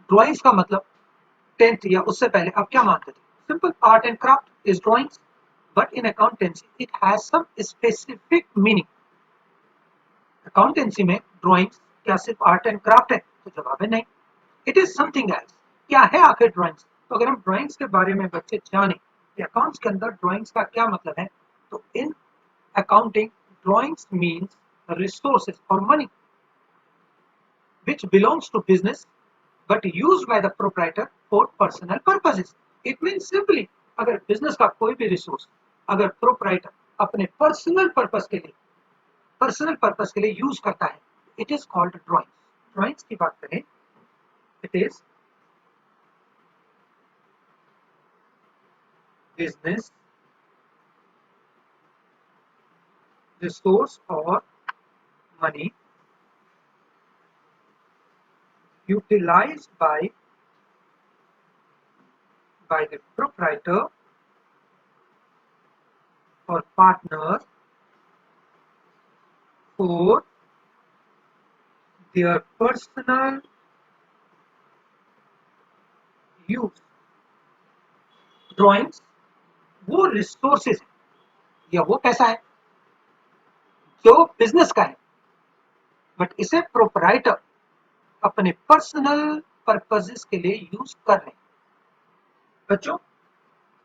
Drawings का मतलब 10th या उससे पहले आप क्या मानते थे? Simple art and craft is drawings, but in accountancy it has some specific meaning. Accountancy में ड्राइंग्स क्या सिर्फ आर्ट एंड क्राफ्ट है? तो जवाब है नहीं, इट इज समथिंग एल्स। क्या है आखिर ड्राइंग्स? तो अगर हम ड्राइंग्स के बारे में बच्चे जाने कि अकाउंट्स के अंदर ड्राइंग्स का क्या मतलब है, तो इन accounting, drawings means resources or money which belongs to business but used by the proprietor for personal purposes. It means simply अगर business का कोई भी resource अगर proprietor अपने personal purpose के लिए use करता है, it is called drawings. Drawings की बात करें, it is business resource or money utilized by the proprietor or partner for their personal use. Drawings वो रिसोर्सेज है या वो पैसा है जो बिजनेस का है, बट इसे प्रोपराइटर अपने पर्सनल पर्पसेस के लिए यूज कर रहे हैं। बच्चों,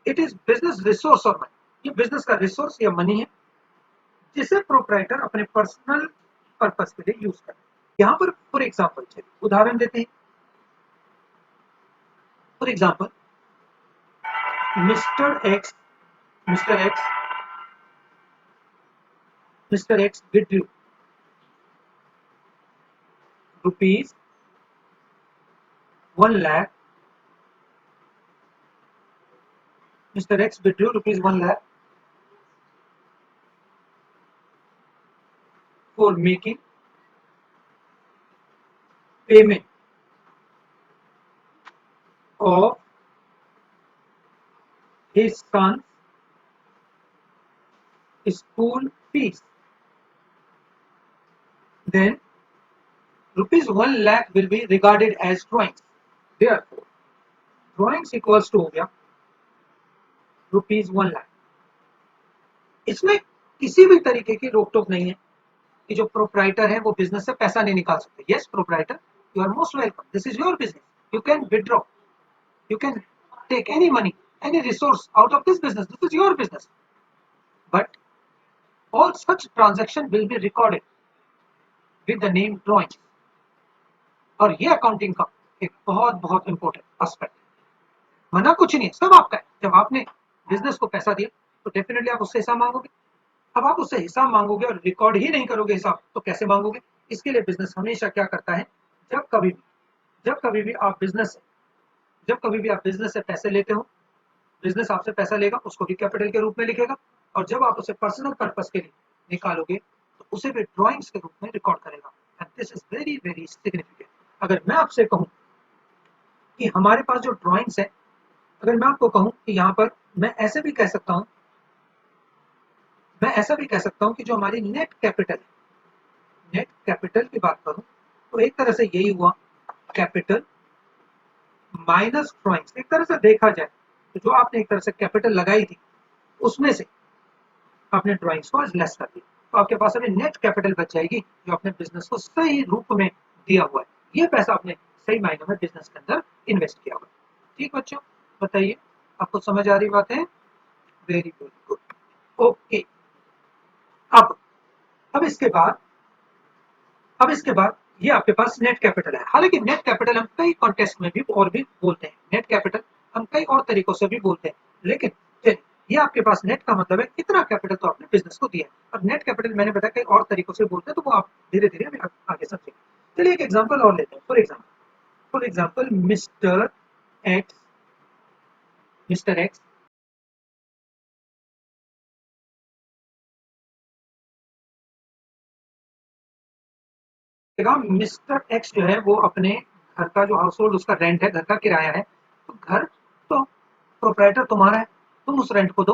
इट इज बिजनेस रिसोर्स और मनी, ये बिजनेस का रिसोर्स या मनी है जिसे प्रोपराइटर अपने पर्सनल पर्पस के लिए यूज कर रहे हैं। यहाँ पर फॉर एग्जाम्पल उदाहरण देते हैं। For example, mister x mister x mister x withdrew rupees 1 lakh. Mr. X withdrew rupees 1 lakh for making payment of his son's school fees. Then rupees 1 lakh will be regarded as drawings. Therefore, drawings equals to हो गया rupees 1 lakh. इसमें किसी भी तरीके की रोक टोक नहीं है कि जो प्रोपराइटर है वो बिजनेस से पैसा नहीं निकाल सकते। Yes proprietor, you are most welcome, this is your business, you can withdraw, you can take any money, any resource out of this business. This is your business. But all such transaction will be recorded with the name drawings. और ये accounting का एक बहुत बहुत important aspect है। मना कुछ नहीं है, सब आपका है। जब आपने बिजनेस को पैसा दिया तो डेफिनेटली आप उससे हिसाब मांगोगे। अब आप उससे हिसाब मांगोगे और रिकॉर्ड ही नहीं करोगे हिसाब, तो कैसे मांगोगे? इसके लिए बिजनेस हमेशा क्या करता है, जब कभी भी आप बिजनेस से पैसे लेते हो, बिजनेस आपसे पैसा लेगा, उसको भी कैपिटल के रूप में लिखेगा, और जब आप उसे पर्सनल पर्पस के लिए निकालोगे तो उसे भी ड्राइंग्स के रूप में रिकॉर्ड करेगा। And this is very very significant. अगर मैं आपसे कहूं कि हमारे पास जो ड्राइंग्स है, अगर मैं आपको कहूं कि यहाँ पर मैं ऐसा भी कह सकता हूं कि जो हमारी नेट कैपिटल की बात करूं तो एक तरह से यही हुआ, कैपिटल माइनस ड्राइंग्स। एक तरह से देखा जाए तो जो आपने एक तरह से कैपिटल लगाई थी उसमें से आपने ड्राइंग्स को आज लेस कर दिया, तो आपके पास अभी नेट कैपिटल बच जाएगी जो आपने बिजनेस को सही रूप में दिया हुआ है। ये पैसा आपने सही मायने में बिजनेस के अंदर इन्वेस्ट किया हुआ है। ठीक बच्चों, बताइए आपको समझ आ रही बात है? Very very good, okay. अब इसके बाद ये आपके पास नेट कैपिटल है। हालांकि नेट कैपिटल हम कई कॉन्टेक्स्ट में भी और भी बोलते हैं, नेट कैपिटल हम कई और तरीकों से भी बोलते हैं, लेकिन चलिए, ये आपके पास नेट का मतलब है कितना कैपिटल तो आपने बिजनेस को दिया है। और नेट कैपिटल मैंने बताया कई और तरीकों से बोलते हैं, तो वो आप धीरे धीरे अभी आगे समझेंगे। चलिए एक एग्जाम्पल और लेते हैं। For example mister x mister x जो है वो अपने घर का जो हाउस होल्ड उसका रेंट है, घर का किराया है, तो घर तो प्रोप्राइटर तुम्हारा है, तुम उस रेंट को दो।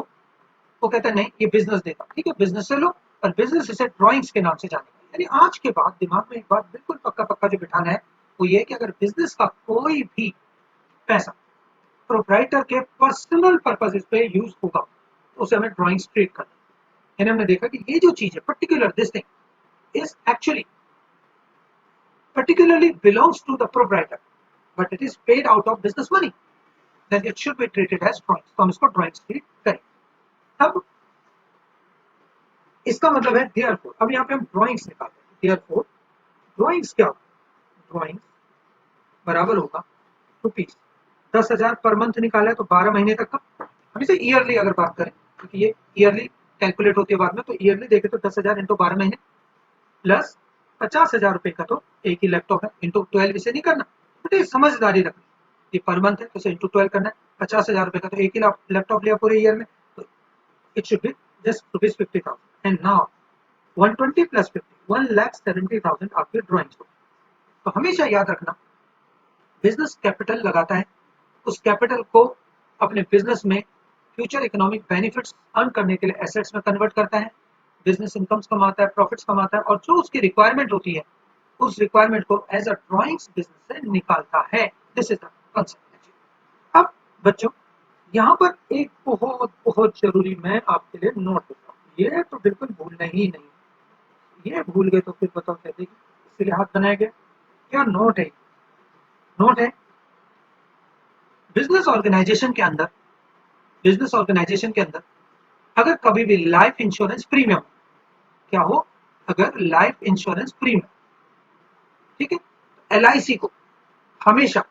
वो कहता है नहीं, ये बिजनेस देगा, ठीक है बिजनेस से लो, और बिजनेस इसे ड्राइंग्स के नाम से जानेगा। यानी आज के बाद दिमाग में एक बात बिल्कुल पक्का पक्का जो बिठाना है वो ये है कि अगर बिजनेस का कोई भी पैसा प्रोप्राइटर के पर्सनल पर्पसेस पे यूज होगा तो उसे हमें ड्राइंग्स ट्रीट करना है। यानी हमने देखा कि ये जो चीज है particular this thing is actually particularly belongs to the proprietor, but it is paid out of business money, then it should be treated as drawings. तो हम इसको ड्राइंग्स ट्रीट करें। अब इसका मतलब है therefore, अब यहाँ पे हम ड्राइंग्स निकालते हैं। therefore ड्राइंग्स क्या होगा? ड्राइंग्स बराबर होगा रुपीज 10,000 पर मंथ निकाला है तो 12 महीने तक का। हम इसे ईयरली अगर बात करें क्योंकि ये ईयरली कैलकुलेट होती है बाद में, तो ईयरली देखे तो 10,000 इंटू 12 महीने प्लस 50,000 रुपए का तो एक ही लैपटॉप है, इंटू 12 इसे नहीं करना, बट ये समझदारी रखना। ये पर मंथ है तो इसे इंटू 12 करना है। 50,000 रुपए का तो एक ही लैपटॉप लिया पूरे ईयर में, तो it should be just ₹50,000 and now 120 plus 50 1,70,000 आपकी ड्राइंग्स हो। तो हमेशा याद रखना बिजनेस कैपिटल लगाता है, उस कैपिटल को अपने बिजनेस में फ्यूचर इकोनॉमिक बेनिफिट्स अर्न करने के लिए एसेट्स में कन्वर्ट करता है, बिजनेस इनकम्स कमाता है, प्रॉफिट्स कमाता है, और जो उसकी रिक्वायरमेंट होती है उस रिक्वायरमेंट को एज अ ड्राइंग्स बिजनेस से निकालता है। This is the concept. अब बच्चों यहाँ पर एक बहुत बहुत जरूरी मैं आपके लिए नोट देता हूँ, ये तो बिल्कुल भूलना ही नहीं, ये भूल गए तो फिर बताओ क्या देगी, इसलिए हाथ बनाया गया। क्या नोट है? नोट है बिजनेस ऑर्गेनाइजेशन के अंदर, बिजनेस ऑर्गेनाइजेशन के अंदर अगर कभी भी लाइफ इंश्योरेंस प्रीमियम, क्या हो, अगर लाइफ इंश्योरेंस प्रीमियम, ठीक है, LIC को हमेशा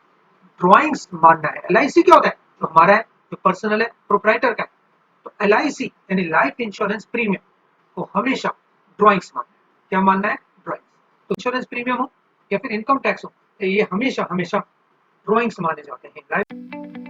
ड्राइंग्स मानना है। LIC क्या होता है? जो हमारा है, जो पर्सनल है, प्रोप्राइटर का है, तो LIC यानी लाइफ इंश्योरेंस प्रीमियम को हमेशा ड्राइंग्स मानना है। क्या मानना है? ड्राइंग्स। तो इंश्योरेंस प्रीमियम हो या फिर इनकम टैक्स हो, ये हमेशा हमेशा ड्राइंग्स माने जाते हैं।